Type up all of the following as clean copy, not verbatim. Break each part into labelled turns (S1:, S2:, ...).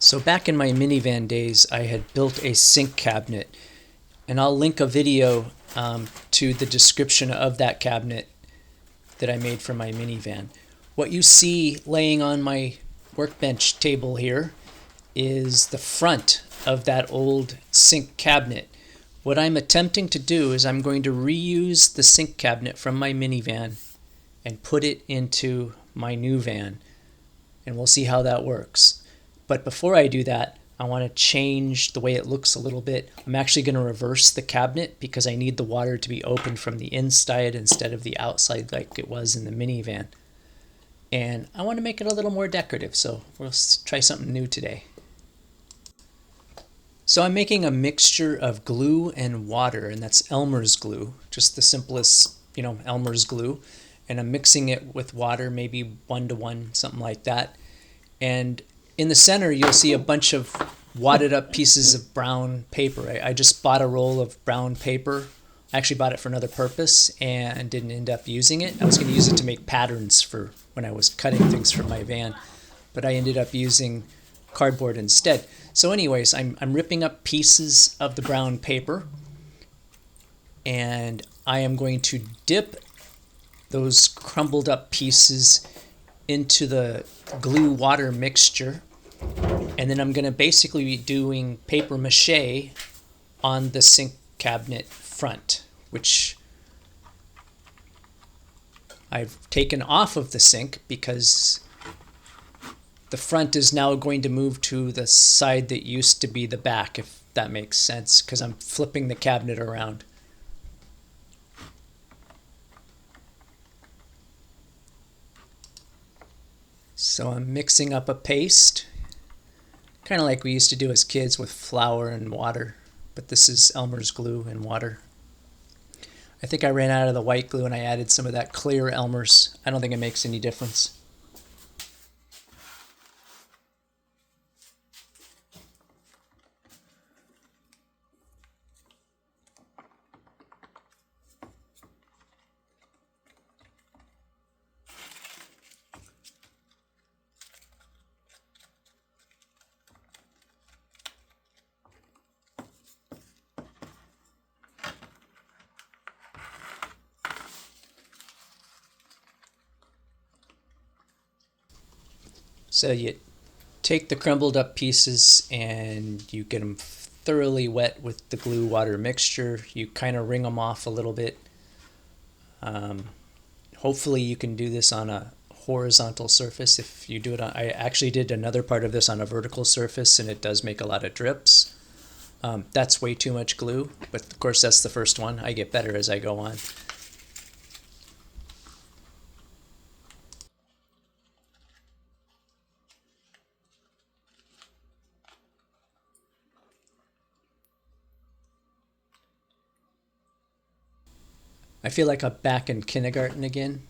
S1: So back in my minivan days, I had built a sink cabinet, and I'll link a video to the description of that cabinet that I made for my minivan. What you see laying on my workbench table here is the front of that old sink cabinet. What I'm attempting to do is I'm going to reuse the sink cabinet from my minivan and put it into my new van, and we'll see how that works. But before I do that, I want to change the way it looks a little bit. I'm actually going to reverse the cabinet because I need the water to be open from the inside instead of the outside like it was in the minivan. And I want to make it a little more decorative, so we'll try something new today. So I'm making a mixture of glue and water, and that's Elmer's glue, just the simplest, Elmer's glue. And I'm mixing it with water, maybe 1-to-1, something like that. And in the center, you'll see a bunch of wadded up pieces of brown paper. I just bought a roll of brown paper. I actually bought it for another purpose and didn't end up using it. I was going to use it to make patterns for when I was cutting things for my van, but I ended up using cardboard instead. So anyways, I'm ripping up pieces of the brown paper, and I am going to dip those crumbled up pieces into the glue water mixture, and then I'm going to basically be doing paper mâché on the sink cabinet front, which I've taken off of the sink because the front is now going to move to the side that used to be the back, if that makes sense, because I'm flipping the cabinet around. So I'm mixing up a paste, kind of like we used to do as kids with flour and water, but this is Elmer's glue and water. I think I ran out of the white glue and I added some of that clear Elmer's. I don't think it makes any difference. So you take the crumbled up pieces and you get them thoroughly wet with the glue water mixture. You kind of wring them off a little bit. Hopefully you can do this on a horizontal surface. If you do it on, I actually did another part of this on a vertical surface, and it does make a lot of drips. That's way too much glue, but of course that's the first one. I get better as I go on. I feel like I'm back in kindergarten again.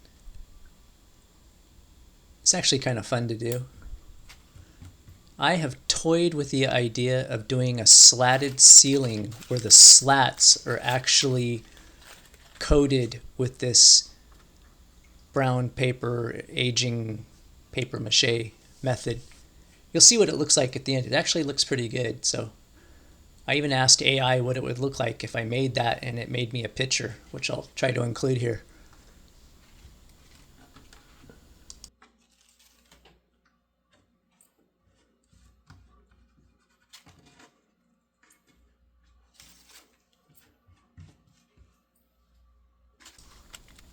S1: It's actually kind of fun to do. I have toyed with the idea of doing a slatted ceiling where the slats are actually coated with this brown paper aging paper mache method. You'll see what it looks like at the end. It actually looks pretty good. So I even asked AI what it would look like if I made that, and it made me a picture, which I'll try to include here.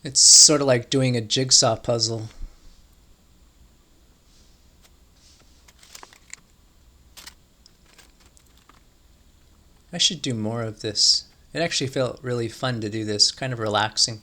S1: It's sort of like doing a jigsaw puzzle. I should do more of this. It actually felt really fun to do this, kind of relaxing.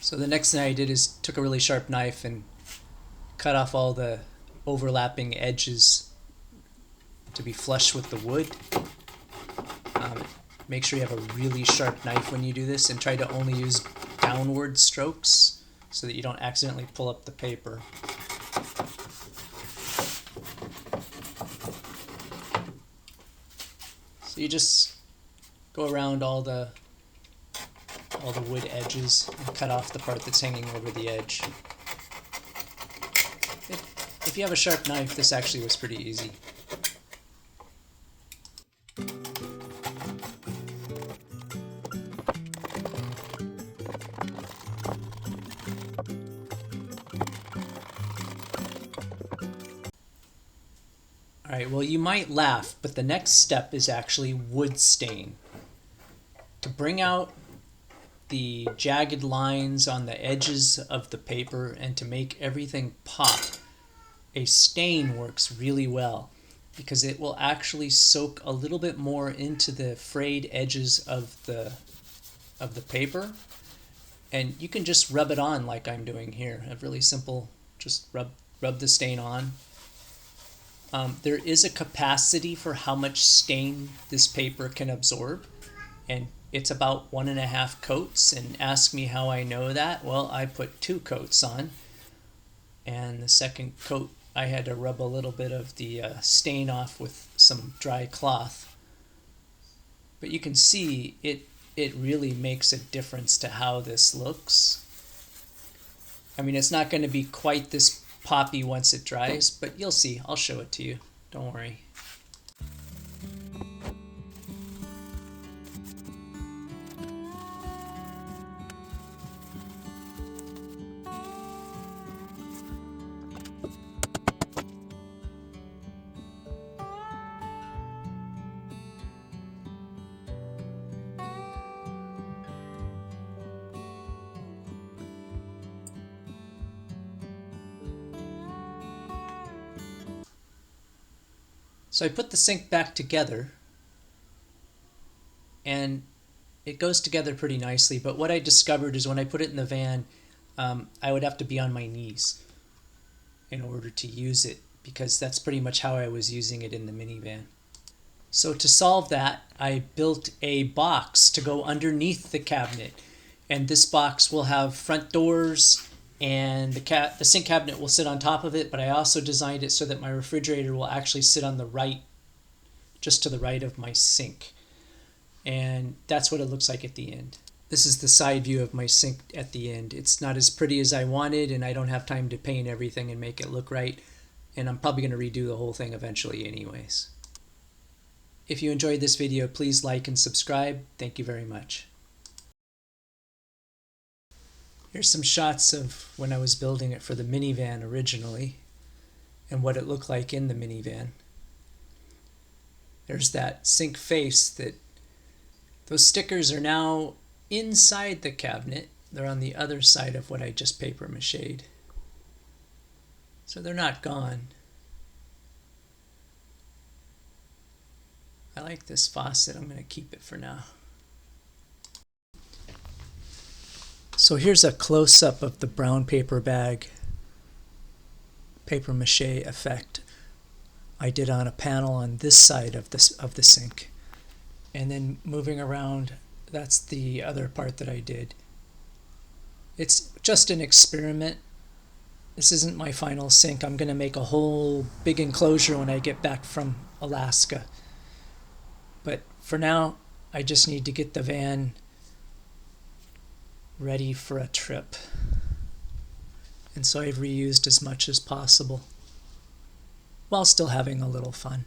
S1: So the next thing I did is took a really sharp knife and cut off all the overlapping edges to be flush with the wood. Make sure you have a really sharp knife when you do this, and try to only use downward strokes so that you don't accidentally pull up the paper. So you just go around all the wood edges and cut off the part that's hanging over the edge. If you have a sharp knife, this actually was pretty easy. Alright, well, you might laugh, but the next step is actually wood stain. To bring out the jagged lines on the edges of the paper and to make everything pop, a stain works really well because it will actually soak a little bit more into the frayed edges of the paper, and you can just rub it on like I'm doing here. A really simple, just rub the stain on. There is a capacity for how much stain this paper can absorb, and it's about 1.5 coats. And ask me how I know that. Well, I put 2 coats on, and the second coat I had to rub a little bit of the stain off with some dry cloth. But you can see it really makes a difference to how this looks. I mean, it's not going to be quite this poppy once it dries, but you'll see. I'll show it to you. Don't worry. So I put the sink back together, and it goes together pretty nicely, but what I discovered is when I put it in the van, I would have to be on my knees in order to use it, because that's pretty much how I was using it in the minivan. So to solve that, I built a box to go underneath the cabinet, and this box will have front doors, and the sink cabinet will sit on top of it, but I also designed it so that my refrigerator will actually sit on the right, just to the right of my sink. And that's what it looks like at the end. This is the side view of my sink at the end. It's not as pretty as I wanted, and I don't have time to paint everything and make it look right, and I'm probably going to redo the whole thing eventually anyways. If you enjoyed this video, please like and subscribe. Thank you very much. Here's some shots of when I was building it for the minivan originally and what it looked like in the minivan. There's that sink face. Those stickers are now inside the cabinet. They're on the other side of what I just paper machéed. So they're not gone. I like this faucet. I'm going to keep it for now. So here's a close-up of the brown paper bag paper mache effect I did on a panel on this side of the sink. And then moving around, that's the other part that I did. It's just an experiment. This isn't my final sink. I'm going to make a whole big enclosure when I get back from Alaska. But for now, I just need to get the van ready for a trip. And so I've reused as much as possible while still having a little fun.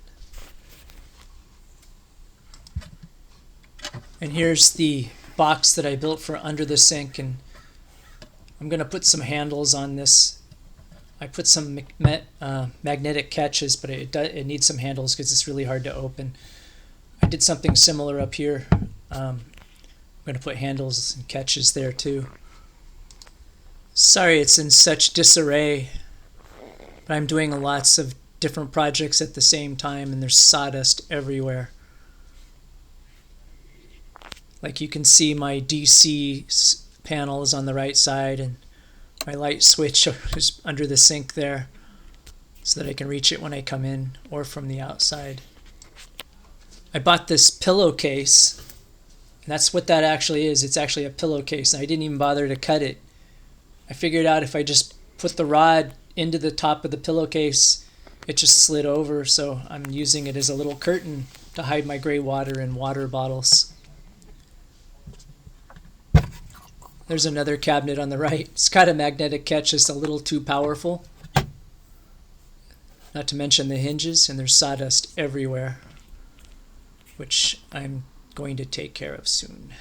S1: And here's the box that I built for under the sink, and I'm going to put some handles on this. I put some magnetic catches, but it needs some handles because it's really hard to open. I did something similar up here. I'm going to put handles and catches there too. Sorry it's in such disarray, but I'm doing lots of different projects at the same time, and there's sawdust everywhere. Like you can see my DC panel is on the right side, and my light switch is under the sink there so that I can reach it when I come in or from the outside. I bought this pillowcase, and that's what that actually is. It's actually a pillowcase, and I didn't even bother to cut it. I figured out if I just put the rod into the top of the pillowcase, it just slid over, so I'm using it as a little curtain to hide my gray water and water bottles. There's another cabinet on the right. It's got a magnetic catch, just a little too powerful. Not to mention the hinges, and there's sawdust everywhere, which I'm going to take care of soon.